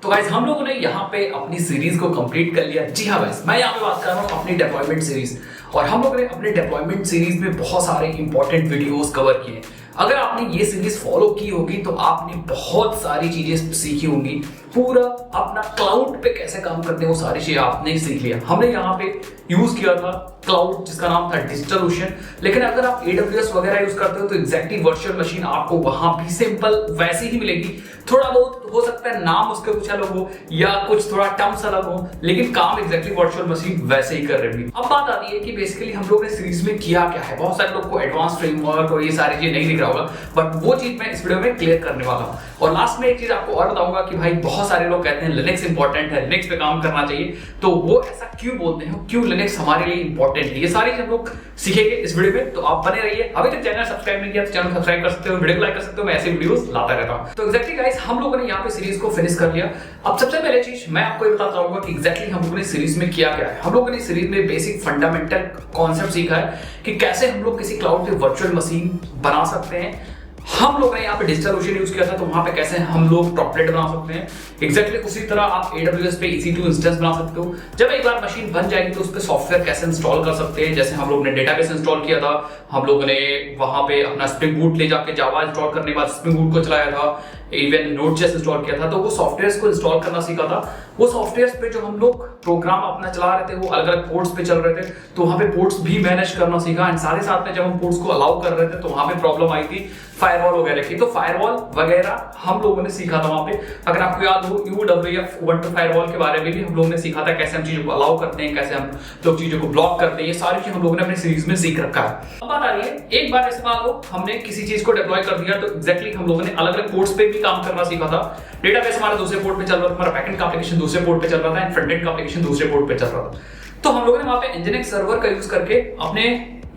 तो गाइस हम लोगों ने यहाँ पे अपनी सीरीज को कंप्लीट कर लिया। जी हाँ गाइस, मैं यहाँ पे बात कर रहा हूँ अपनी डिप्लॉयमेंट सीरीज। और हम लोगों ने अपने डिप्लॉयमेंट सीरीज में बहुत सारे इंपॉर्टेंट वीडियोस कवर किए। अगर आपने ये सीरीज फॉलो की होगी तो आपने बहुत सारी चीजें सीखी होंगी। पूरा अपना क्लाउड पे कैसे काम करते हैं वो सारी चीजें आपने सीख लिया। हमने यहाँ पे यूज किया था क्लाउड जिसका नाम था डिजिटल ओशन। लेकिन अगर आप AWS वगैरह यूज करते हो तो एग्जैक्टली वर्चुअल मशीन आपको वहां भी सिंपल वैसे ही मिलेगी। थोड़ा बहुत हो सकता है नाम उसके कुछ अलग हो या कुछ थोड़ा टर्म्स अलग हो, लेकिन काम एग्जैक्टली वर्चुअल मशीन वैसे ही कर रही है। अब बात आती है कि बेसिकली हम लोग ने सीरीज में किया क्या है। बहुत सारे लोग को एडवांस फ्रेमवर्क और ये सारी चीजें नहीं दिख रहा होगा, बट वो चीज मैं इस वीडियो में क्लियर करने वाला हूँ। और लास्ट में एक चीज आपको और बताऊंगा कि भाई बहुत सारे लोग कहते हैं लिनक्स इंपॉर्टेंट है, लिनक्स पे काम करना चाहिए, तो वो ऐसा क्यों बोलते हैं, क्यों लिनक्स हमारे लिए इंपॉर्टेंट है, ये सारी हम लोग सीखेंगे इस वीडियो में। तो आप बने रहिए। अभी तक चैनल सब्सक्राइब नहीं किया तो चैनल सब्सक्राइब कर सकते हो, वीडियो को लाइक कर सकते हो, मैं ऐसे वीडियोस लाता रहता हूं। तो एग्जैक्टली गाइस हम लोगों ने यहाँ पे सीरीज को फिनिश कर लिया। अब सबसे पहले चीज मैं आपको ये बताता हूँ कि एग्जैक्टली हम लोगों ने सीरीज में किया क्या है। हम लोगों ने सीरीज में बेसिक फंडामेंटल कॉन्सेप्ट सीखा है कि कैसे हम लोग किसी क्लाउड पे वर्चुअल मशीन बना सकते हैं। हम लोग ने यहाँ पे डिजिटल ओशन यूज किया था, तो वहां पे कैसे हम लोग ड्रॉपलेट बना सकते हैं। एग्जैक्टली उसी तरह आप AWS पे EC2 इंस्टेंस बना सकते हो। जब एक बार मशीन बन जाएगी तो उस पे सॉफ्टवेयर कैसे इंस्टॉल कर सकते हैं। जैसे हम लोग ने डेटाबेस इंस्टॉल किया था, हम लोगों ने वहां पे अपना स्प्रिंग बूट ले जाके जावा इंस्टॉल करने के बाद स्प्रिंग बूट को चलाया था, इवन नोड.js इंस्टॉल किया था। तो वो सॉफ्टवेयर्स को इंस्टॉल करना सीखा था। वो सॉफ्टवेयर्स पे जो हम लोग प्रोग्राम अपना चला रहे थे वो अलग अलग पोर्ट्स पे चल रहे थे, तो वहां पे पोर्ट्स भी मैनेज करना सीखा। एंड सारे साथ में जब हम पोर्ट्स को अलाउ कर रहे थे तो वहां पे प्रॉब्लम आई थी फायरवॉल वगैरह की, तो फायरवॉल वगैरह हम लोगों ने सीखा था वहां पे। अगर आपको याद हो UWF उबंटू फायरवॉल के बारे में भी हम लोगों ने सीखा था, कैसे हम चीजों को अलाउ करते हैं, कैसे हम लोग चीजों को ब्लॉक करते हैं। ये सारी चीज हम लोगों ने अपनी सीरीज में सीख रखा है। अब बात आ रही है, एक बार जैसे मान लो हमने किसी चीज को डिप्लॉय कर दिया तो एग्जैक्टली हम लोगों ने अलग अलग पोर्ट्स पे भी काम करना सीखा था। डेटाबेस हमारा दूसरे पोर्ट पे चल रहा था, हमारा बैकएंड का एप्लीकेशन दूसरे पोर्ट पे चल रहा था, एंड फ्रंट एंड का एप्लीकेशन दूसरे पोर्ट पे चल रहा था। तो हम लोगों ने वहां पे nginx सर्वर का यूज करके अपने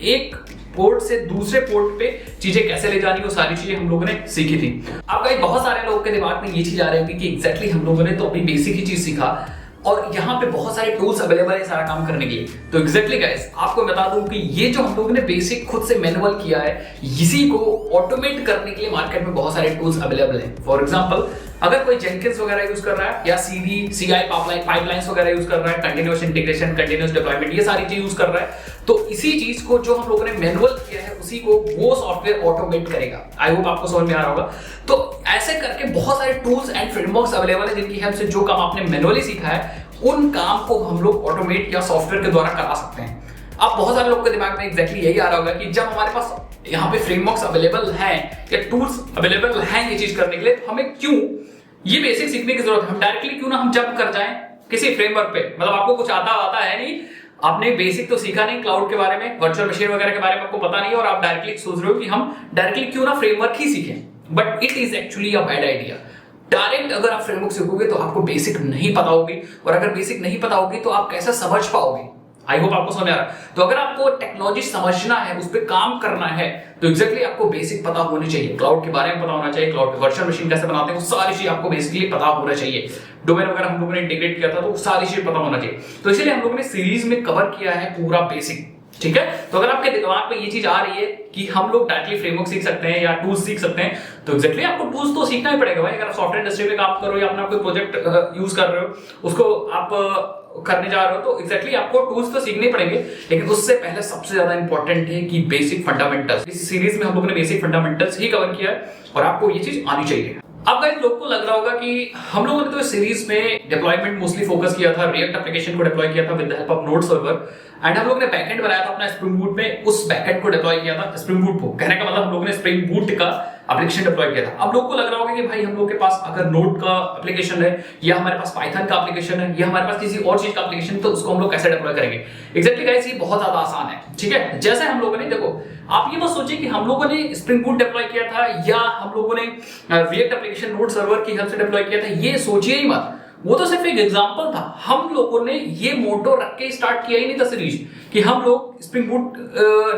एक पोर्ट से दूसरे पोर्ट पे चीजें कैसे ले जानी, वो सारी चीजें हम लोगों ने सीखी थी। अब गाइस बहुत सारे लोगों के दिमाग में ये चीज आ रही होगी कि एग्जैक्टली हम लोगों ने तो अपनी बेसिक ही चीज सीखा और यहाँ पे बहुत सारे टूल्स अवेलेबल है सारा काम करने के लिए। तो एग्जैक्टली गाइस आपको बता दूं कि ये जो हम लोगों ने बेसिक खुद से मैनुअल किया है, इसी को ऑटोमेट करने के लिए मार्केट में बहुत सारे टूल्स अवेलेबल हैं। फॉर एग्जांपल अगर कोई जेनकिंस वगैरह यूज कर रहा है या CD CI पाइपलाइंस वगैरह यूज कर रहा है, कंटिन्यूअस इंटीग्रेशन, कंटिन्यूअस डिप्लॉयमेंट, ये सारी चीज यूज कर रहा है, तो इसी चीज को जो हम लोगों ने मैनुअल किया है उसी को वो सॉफ्टवेयर ऑटोमेट करेगा। आई होप आपको समझ में आ रहा होगा। तो ऐसे करके बहुत सारे टूल्स एंड फ्रेमवर्क्स अवेलेबल है जिनकी हेल्प से जो काम आपने मैनुअली सीखा है उन काम को हम लोग ऑटोमेट या सॉफ्टवेयर के द्वारा करा सकते हैं। अब बहुत सारे लोगों के दिमाग में एग्जैक्टली यही आ रहा होगा कि जब हमारे पास यहाँ पे फ्रेमवर्क्स अवेलेबल हैं या टूल्स अवेलेबल हैं ये चीज करने के लिए, तो हमें क्यों ये बेसिक सीखने की जरूरत है। हम डायरेक्टली क्यों ना हम जंप कर जाएं किसी फ्रेमवर्क पे। मतलब आपको कुछ आता है नहीं, आपने बेसिक तो सीखा नहीं क्लाउड के बारे में, वर्चुअल मशीन वगैरह के बारे में आपको पता नहीं, और आप डायरेक्टली सोच रहे हो कि हम डायरेक्टली क्यों ना फ्रेमवर्क ही सीखें। But it is actually a bad idea. Direct अगर आप फ्रेमवर्क सीखोगे तो आपको बेसिक नहीं पता होगी, और अगर बेसिक नहीं पता होगी तो आप कैसे समझ पाओगे। आई होप आपको समझ आ रहा है। तो अगर आपको टेक्नोलॉजी समझना है, उस पर काम करना है, तो एग्जैक्टली आपको बेसिक पता होनी चाहिए। क्लाउड के बारे में पता होना चाहिए, क्लाउड पे वर्चुअल मशीन कैसे बनाते हैं वो सारी चीज आपको बेसिकली पता होना चाहिए। डोमेन वगैरह हम लोगों ने इंटीग्रेट किया था तो सारी चीज पता होना चाहिए। तो इसलिए हम लोगों ने सीरीज में कवर किया है पूरा बेसिक। ठीक है, तो अगर आपके दिमाग में ये चीज आ रही है कि हम लोग डायरेक्टली फ्रेमवर्क सीख सकते हैं या टूल्स सीख सकते हैं, तो एग्जैक्टली आपको टूल्स तो सीखना ही पड़ेगा भाई। अगर आप सॉफ्टवेयर इंडस्ट्री में काम करो या अपना कोई प्रोजेक्ट यूज कर रहे हो, उसको आप करने जा रहे हो, तो एग्जैक्टली आपको टूल्स तो सीखने पड़ेंगे। लेकिन उससे पहले सबसे ज्यादा इंपॉर्टेंट है कि बेसिक फंडामेंटल्स। इस सीरीज में हम लोगों ने बेसिक फंडामेंटल्स ही कवर किया है और आपको ये चीज आनी चाहिए। अब गाइस लोग को लग रहा होगा कि हम लोगों ने तो इस सीरीज में डिप्लॉयमेंट मोस्टली फोकस किया था, रिएक्ट एप्लीकेशन को डिप्लॉय किया था with the help of node server, and हम लोग ने बैकएंड बनाया था अपना स्प्रिंग बूट में, उस बैकएंड को डिप्लॉय किया था स्प्रिंग बूट को। कहने का मतलब हम लोगों ने स्प्रिंग बूट का एप्लीकेशन डिप्लॉय किया था। अब लोग को लग रहा होगा कि भाई हम लोग के पास अगर नोड का एप्लीकेशन है या हमारे पास पाइथन का एप्लीकेशन है या हमारे पास किसी और चीज का एप्लीकेशन, तो उसको हम लोग कैसे डिप्लॉय करेंगे। एग्जैक्टली गाइस ये बहुत ज्यादा आसान है। ठीक है, जैसे हम लोगों ने, देखो आप ये मत सोचिए कि हम लोगों ने स्प्रिंग बूट डिप्लॉय किया था या हम लोगों ने रिएक्ट एप्लीकेशन नोड सर्वर की हेल्प से डिप्लॉय किया था, ये सोचिए ही मत। वो तो सिर्फ एक एग्जांपल था। हम लोगों ने ये मोटो रख के स्टार्ट किया ही नहीं था सीरीज कि हम लोग स्प्रिंग बूट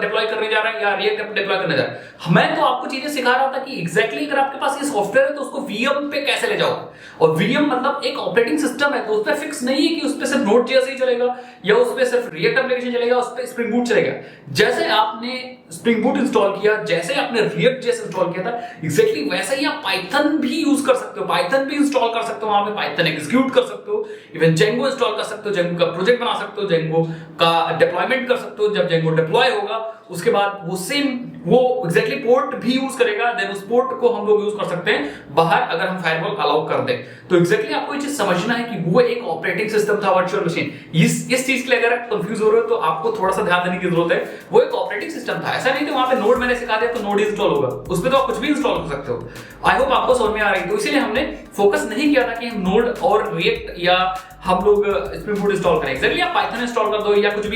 डिप्लॉय करने जा रहे हैं या रिएक्ट डिप्लॉय करने जा रहे हैं। मैं तो आपको चीजें सिखा रहा था कि एग्जैक्टली अगर आपके पास ये सॉफ्टवेयर है तो उसको VM पे कैसे ले जाओगे। और VM मतलब एक ऑपरेटिंग सिस्टम है, तो उस पर फिक्स नहीं है कि उस पर सिर्फ नोड.js ही चलेगा या उस पर सिर्फ रिएक्ट एप्लीकेशन चलेगा, उस पर स्प्रिंग बूट चलेगा। जैसे आपने स्प्रिंग बूट इंस्टॉल किया, जैसे आपने रिएक्ट जेएस इंस्टॉल किया था, एग्जैक्टली वैसा ही आप पाइथन भी यूज कर सकते हो, पाइथन भी इंस्टॉल कर सकते हो, वहां पे पाइथन एग्जीक्यूट कर सकते हो, इवन जेंगो इंस्टॉल कर सकते हो, जेंगो का प्रोजेक्ट बना सकते हो, जेंगो का डिप्लॉयमेंट कर सकते हो। जब जेंगो डिप्लॉय होगा उसके बाद वो सेम वो एग्जैक्टली पोर्ट भी यूज करेगा, देन उस पोर्ट को हम लोग यूज कर सकते हैं बाहर अगर हम फायरवॉल अलाउ कर दें। तो एग्जैक्टली आपको ये चीज समझना है कि वो एक ऑपरेटिंग सिस्टम था वर्चुअल मशीन। इस चीज के लिए अगर आप कंफ्यूज हो रहे हो तो आपको थोड़ा सा ध्यान देने की जरूरत है। वो एक ऑपरेटिंग सिस्टम था, ऐसा नहीं कि वहां पे नोड मैंने सिखा दिया तो नोड इंस्टॉल होगा, उस पर तो आप कुछ भी इंस्टॉल कर सकते हो। आई होप आपको समझ में आ रही है। तो इसीलिए हमने फोकस नहीं किया था कि हम नोड और रिएक्ट या हम लोग स्प्रिंग बूट इंस्टॉल करें। एग्जैक्टली आप पाइथन इंस्टॉल कर दो या कुछ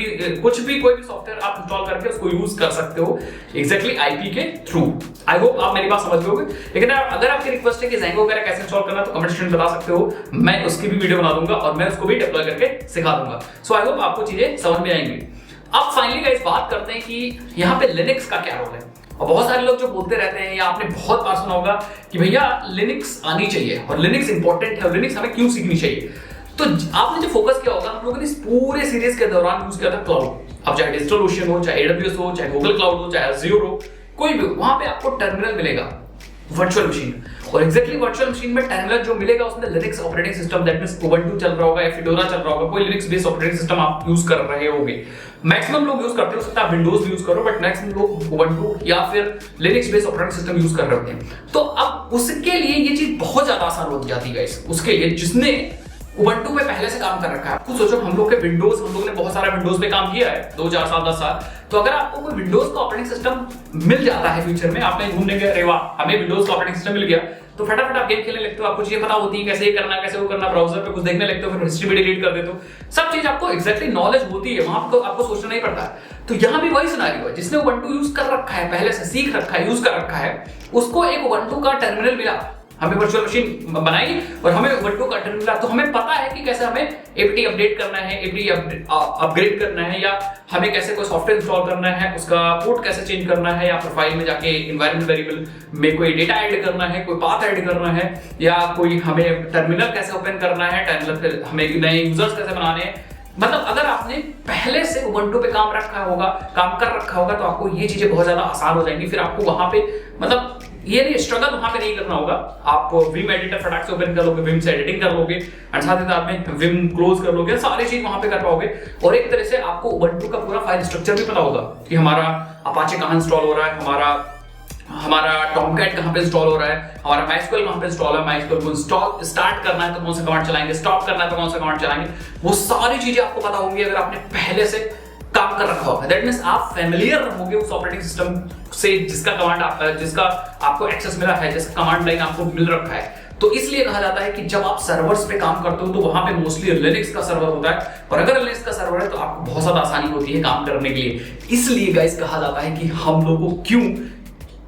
भी कोई भी सॉफ्टवेयर आप इंस्टॉल करके उसको यूज कर सकते हो एग्जैक्टली आईपी के थ्रू। आई होप आप मेरी बात समझ गए। लेकिन अगर आपकी रिक्वेस्ट है कि जेंगो वगैरह कैसे इंस्टॉल करना तो कमेंट सेक्शन में बता सकते हो, मैं उसकी भी वीडियो बना दूंगा और मैं उसको भी डिप्लॉय करके सिखा दूंगा। सो आई होप आपको चीजें समझ में आएंगी। अब फाइनली गाइस बात करते हैं कि यहाँ पे लिनक्स का क्या रोल है। और बहुत सारे लोग जो बोलते रहते हैं या आपने बहुत बार सुना होगा कि भैया लिनक्स आनी चाहिए और लिनक्स इंपॉर्टेंट है और लिनक्स हमें क्यों सीखनी चाहिए। तो आपने जो फोकस किया होगा, हम लोगों ने इस पूरे सीरीज के दौरान यूज किया था क्लाउड। अब चाहे डिजिटल ओशन हो, चाहे एडब्ल्यूएस हो, चाहे गूगल क्लाउड हो, चाहे अज़्योर हो, कोई भी, वहां पे आपको टर्मिनल मिलेगा वर्चुअल मशीन। और एग्जैक्टली वर्चुअल मशीन में टर्मिनल जो मिलेगा उसमें Linux operating system, that means Ubuntu चल रहा होगा या फिडोरा चल रहा होगा, कोई लिनक्स बेस्ड ऑपरेटिंग सिस्टम आप यूज कर रहे होगे। मैक्सिमम लोग यूज करते हो सकता है विंडोज भी यूज करो, बट मैक्सिमम लोग उबंटू या फिर Linux based operating system use कर रहे होते हैं। तो अब उसके लिए ये चीज बहुत ज्यादा आसान हो जाती है गाइस, उसके लिए जिसने उबंटू पे पहले से काम कर रखा है। कुछ सोचो, हम लोग के विंडोज, हम लोग ने बहुत सारा विंडोज पे काम किया है 2 4 साल 10 साल। तो अगर आपको कोई विंडोज का ऑपरेटिंग सिस्टम मिल जाता है फ्यूचर में, आप कहीं घूमने गए, अरे वाह हमें विंडोज का ऑपरेटिंग सिस्टम मिल गया, तो फटाफट आप गेम खेलने लगते हो, आपको चीजें पता होती है कैसे ये करना, कैसे वो करना, ब्राउजर पे कुछ देखने लगते हो, फिर हिस्ट्री भी डिलीट कर देते हो, सब चीज आपको एग्जैक्टली नॉलेज होती है, वहां तो आपको सोचना नहीं पड़ता। तो यहाँ भी वही सिनेरियो है, जिसने उबंटू यूज कर रखा है, पहले से सीख रखा है, यूज कर रखा है, उसको एक उबंटू का टर्मिनल मिला, हमें वर्चुअल मशीन बनाई और हमें उबंटू का टर्मिनल मिला, तो हमें पता है कि कैसे हमें एपीटी अपडेट करना है, एपीटी अपग्रेड करना है, या हमें कैसे कोई सॉफ्टवेयर इंस्टॉल करना है, उसका पोर्ट कैसे चेंज करना है, या प्रोफाइल में जाके एनवायरनमेंट वेरिएबल में कोई डेटा ऐड करना है, कोई पाथ ऐड करना है, या कोई हमें टर्मिनल कैसे ओपन करना है, टर्मिनल हमें नए यूजर्स कैसे बनाने हैं। मतलब अगर आपने पहले से उबंटू पे काम कर रखा होगा तो आपको ये चीजें बहुत ज्यादा आसान हो जाएंगी। फिर आपको वहां पे मतलब ये नहीं स्ट्रगल वहां पे नहीं करना होगा। आप विम एडिटर फटाक से ओपन कर लोगे, विम से एडिटिंग कर लोगे, और साथ ही साथ में विम क्लोज कर लोगे, सारी चीज वहां पे कर पाओगे। और एक तरह से आपको उबंटू का पूरा फाइल स्ट्रक्चर भी पता होगा कि हमारा अपाचे कहां इंस्टॉल हो रहा है, हमारा टॉमकैट कहां पे इंस्टॉल हो रहा है, हमारा माइस्क्वेल कहां पे इंस्टॉल है, माइस्क्वेल को इंस्टॉल स्टार्ट करना है तो कौन सा कमांड चलाएंगे, स्टॉप करना है तो कौन सा कमांड चलाएंगे, वो सारी चीजें आपको पता होंगी अगर आपने पहले से काम कर रखा होगा। दैट मींस आप फैमिलियर होंगे उस ऑपरेटिंग सिस्टम से जिसका आपको एक्सेस मिला है, जिसका कमांड लाइन आपको मिल रखा है। तो इसलिए कहा जाता है कि जब आप सर्वर्स पे काम करते हो तो वहां पे मोस्टली लिनक्स का सर्वर होता है, और अगर लिनक्स का सर्वर है तो आपको बहुत ज्यादा आसानी होती है काम करने के लिए। इसलिए गाइस कहा जाता है कि हम लोगों को क्यों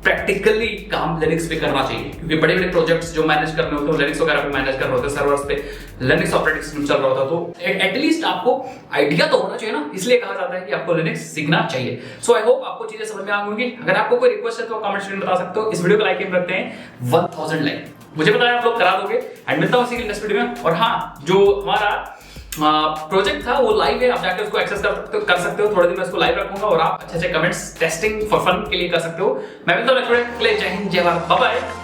प्रैक्टिकली काम लिनक्स पे करना चाहिए, क्योंकि बड़े बड़े प्रोजेक्ट्स जो मैनेज करने होते हैं लिनक्स वगैरह पे मैनेज कर रहे होते हैं, सर्वर्स पे लिनक्स ऑपरेटिंग सिस्टम चल रहा होता है, तो एटलीस्ट आपको आइडिया तो होना चाहिए ना। इसलिए कहा जाता है कि आपको लिनक्स सीखना चाहिए। सो आई होप आपको चीजें समझ में आ गई। अगर आपको कोई रिक्वेस्ट है तो कमेंट सेक्शन में बता सकते हो। इस वीडियो को लाइक रखते हैं 1000 लाइक, मुझे पता है आप लोग करा दोगे। एंड मिलता हूं इसी के नेक्स्ट वीडियो में। और हाँ, जो हमारा प्रोजेक्ट था वो लाइव है, आप जाकर उसको एक्सेस कर सकते हो। थोड़े दिन में इसको लाइव रखूंगा और आप अच्छे अच्छे कमेंट्स टेस्टिंग फॉर फन के लिए कर सकते हो। मैं मिलता हूं नेक्स्ट वीडियो के लिए। जय हिंद, जय भारत, बाय बाय।